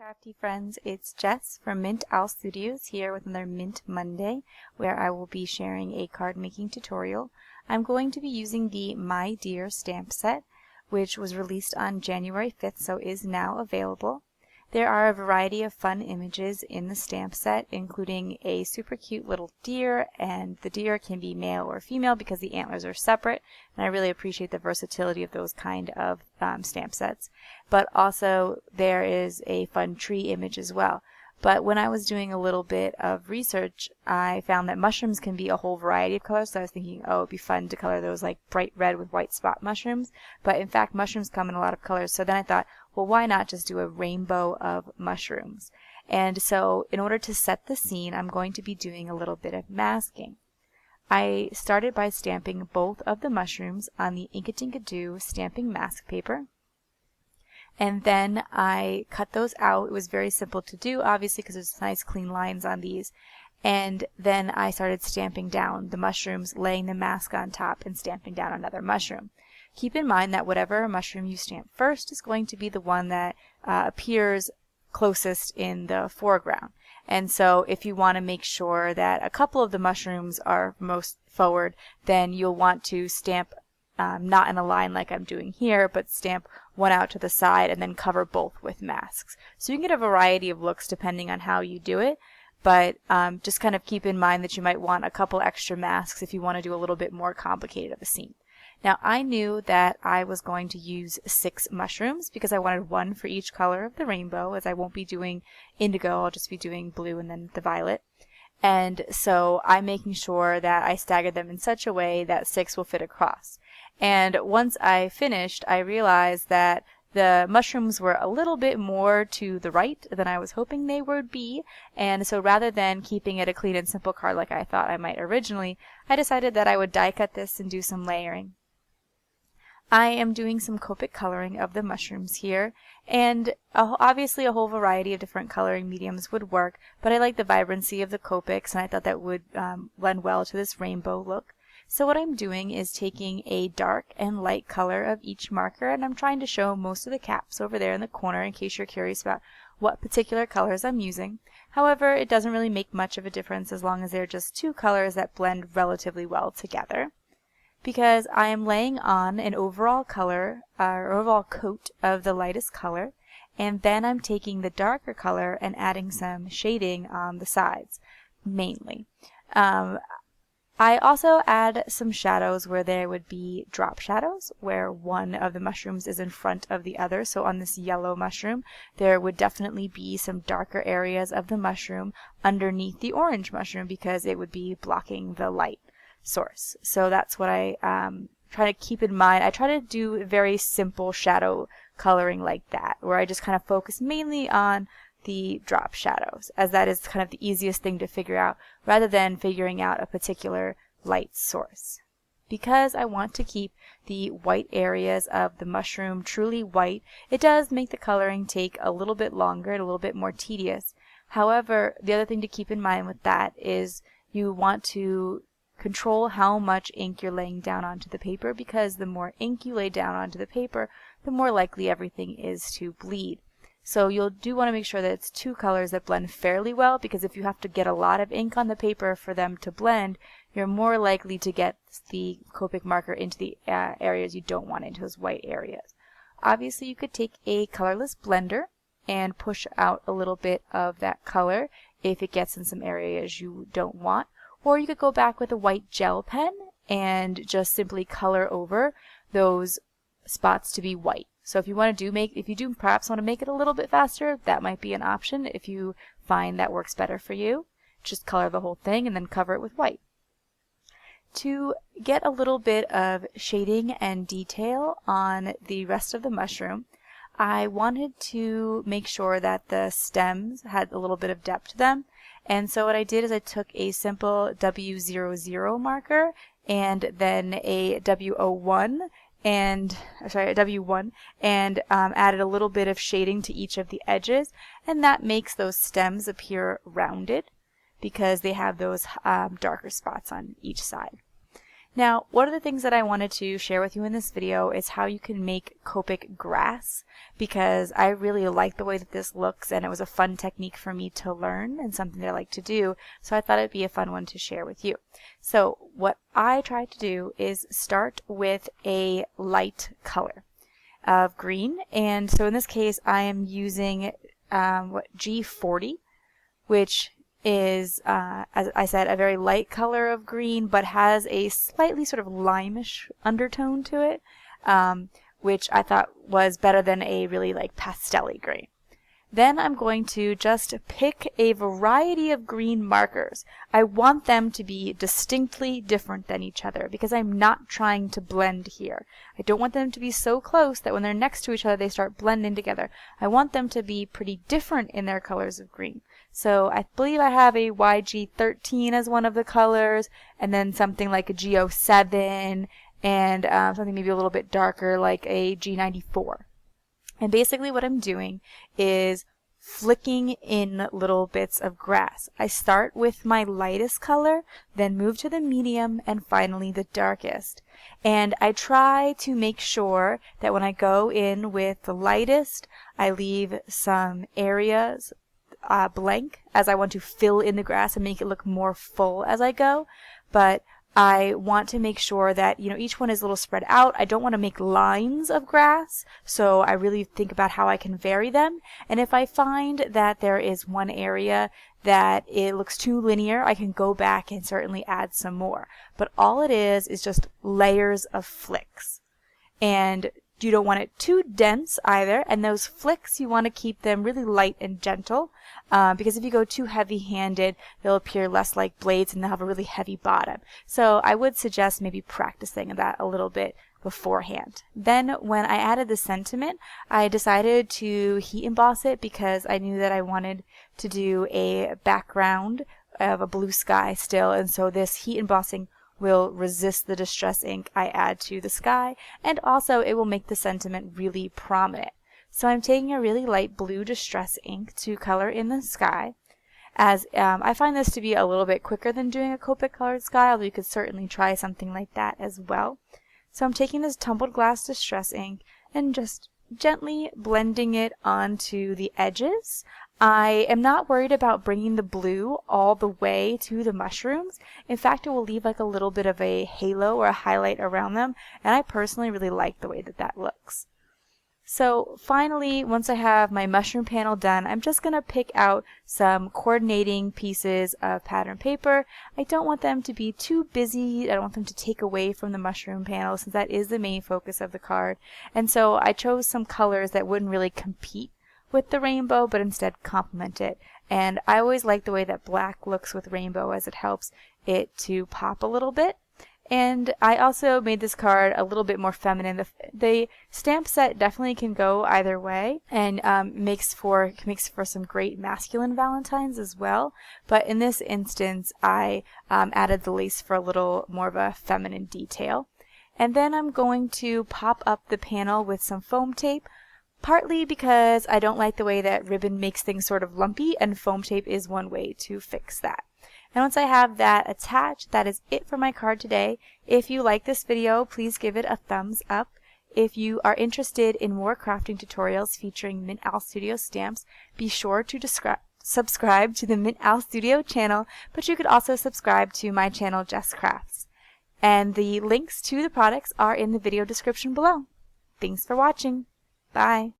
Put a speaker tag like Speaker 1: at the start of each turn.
Speaker 1: crafty friends, it's Jess from Mint Owl Studios here with another Mint Monday where I will be sharing a card making tutorial. I'm going to be using the My Dear stamp set, which was released on January 5th, so is now available. There are a variety of fun images in the stamp set, including a super cute little deer, and the deer can be male or female because the antlers are separate, and I really appreciate the versatility of those kind of stamp sets. But also there is a fun tree image as well. But when I was doing a little bit of research, I found that mushrooms can be a whole variety of colors, so I was thinking, oh, it'd be fun to color those like bright red with white spot mushrooms. But in fact, mushrooms come in a lot of colors, so then I thought, well, why not just do a rainbow of mushrooms? And so in order to set the scene, I'm going to be doing a little bit of masking. I started by stamping both of the mushrooms on the Ink-a-Dink-a-Doo stamping mask paper. And then I cut those out. It was very simple to do, obviously, because there's nice clean lines on these. And then I started stamping down the mushrooms, laying the mask on top and stamping down another mushroom. Keep in mind that whatever mushroom you stamp first is going to be the one that appears closest in the foreground. And so if you want to make sure that a couple of the mushrooms are most forward, then you'll want to stamp not in a line like I'm doing here, but stamp one out to the side and then cover both with masks. So you can get a variety of looks depending on how you do it, but just kind of keep in mind that you might want a couple extra masks if you want to do a little bit more complicated of a scene. Now I knew that I was going to use 6 mushrooms because I wanted one for each color of the rainbow, as I won't be doing indigo, I'll just be doing blue and then the violet. And so I'm making sure that I staggered them in such a way that 6 will fit across. And once I finished, I realized that the mushrooms were a little bit more to the right than I was hoping they would be, and so rather than keeping it a clean and simple card like I thought I might originally, I decided that I would die cut this and do some layering. I am doing some Copic coloring of the mushrooms here, and obviously a whole variety of different coloring mediums would work, but I like the vibrancy of the Copics, and I thought that would lend well to this rainbow look. So what I'm doing is taking a dark and light color of each marker, and I'm trying to show most of the caps over there in the corner in case you're curious about what particular colors I'm using. However, it doesn't really make much of a difference as long as they're just 2 colors that blend relatively well together. Because I am laying on an overall color, or overall coat of the lightest color, and then I'm taking the darker color and adding some shading on the sides, mainly. I also add some shadows where there would be drop shadows, where one of the mushrooms is in front of the other. So on this yellow mushroom, there would definitely be some darker areas of the mushroom underneath the orange mushroom because it would be blocking the light source. So that's what I try to keep in mind. I try to do very simple shadow coloring like that, where I just kind of focus mainly on the drop shadows, as that is kind of the easiest thing to figure out rather than figuring out a particular light source. Because I want to keep the white areas of the mushroom truly white, it does make the coloring take a little bit longer and a little bit more tedious. However, the other thing to keep in mind with that is you want to control how much ink you're laying down onto the paper, because the more ink you lay down onto the paper, the more likely everything is to bleed. So you'll do want to make sure that it's 2 colors that blend fairly well, because if you have to get a lot of ink on the paper for them to blend, you're more likely to get the Copic marker into the areas you don't want, into those white areas. Obviously you could take a colorless blender and push out a little bit of that color if it gets in some areas you don't want, or you could go back with a white gel pen and just simply color over those spots to be white. So if you do perhaps want to make it a little bit faster, that might be an option if you find that works better for you. Just color the whole thing and then cover it with white. To get a little bit of shading and detail on the rest of the mushroom, I wanted to make sure that the stems had a little bit of depth to them. And so what I did is I took a simple W00 marker and then a W1 and added a little bit of shading to each of the edges, and that makes those stems appear rounded because they have those darker spots on each side. Now, one of the things that I wanted to share with you in this video is how you can make Copic grass, because I really like the way that this looks and it was a fun technique for me to learn and something that I like to do, so I thought it'd be a fun one to share with you. So what I tried to do is start with a light color of green, and so in this case I am using G40, which is, as I said, a very light color of green, but has a slightly sort of limeish undertone to it, which I thought was better than a really like pastel-y green. Then I'm going to just pick a variety of green markers. I want them to be distinctly different than each other because I'm not trying to blend here. I don't want them to be so close that when they're next to each other they start blending together. I want them to be pretty different in their colors of green. So I believe I have a YG13 as one of the colors, and then something like a G07, and something maybe a little bit darker like a G94. And basically what I'm doing is flicking in little bits of grass. I start with my lightest color, then move to the medium, and finally the darkest. And I try to make sure that when I go in with the lightest, I leave some areas blank, as I want to fill in the grass and make it look more full as I go. But I want to make sure that, each one is a little spread out. I don't want to make lines of grass, so I really think about how I can vary them. And if I find that there is one area that it looks too linear, I can go back and certainly add some more. But all it is just layers of flicks. And you don't want it too dense either, and those flicks, you want to keep them really light and gentle, because if you go too heavy-handed, they'll appear less like blades and they'll have a really heavy bottom. So I would suggest maybe practicing that a little bit beforehand. Then when I added the sentiment, I decided to heat emboss it because I knew that I wanted to do a background of a blue sky still, and so this heat embossing will resist the distress ink I add to the sky, and also it will make the sentiment really prominent. So I'm taking a really light blue distress ink to color in the sky, as I find this to be a little bit quicker than doing a Copic colored sky, although you could certainly try something like that as well. So I'm taking this tumbled glass distress ink and just gently blending it onto the edges. I am not worried about bringing the blue all the way to the mushrooms. In fact, it will leave like a little bit of a halo or a highlight around them, and I personally really like the way that that looks. So finally, once I have my mushroom panel done, I'm just going to pick out some coordinating pieces of pattern paper. I don't want them to be too busy. I don't want them to take away from the mushroom panel, since that is the main focus of the card. And so I chose some colors that wouldn't really compete with the rainbow, but instead complement it. And I always like the way that black looks with rainbow, as it helps it to pop a little bit. And I also made this card a little bit more feminine. The stamp set definitely can go either way, and makes for some great masculine Valentines as well. But in this instance, I added the lace for a little more of a feminine detail. And then I'm going to pop up the panel with some foam tape, partly because I don't like the way that ribbon makes things sort of lumpy, and foam tape is one way to fix that. And once I have that attached, that is it for my card today. If you like this video, please give it a thumbs up. If you are interested in more crafting tutorials featuring Mint Owl Studio stamps, be sure to subscribe to the Mint Owl Studio channel, but you could also subscribe to my channel, Jess Crafts. And the links to the products are in the video description below. Thanks for watching. Bye.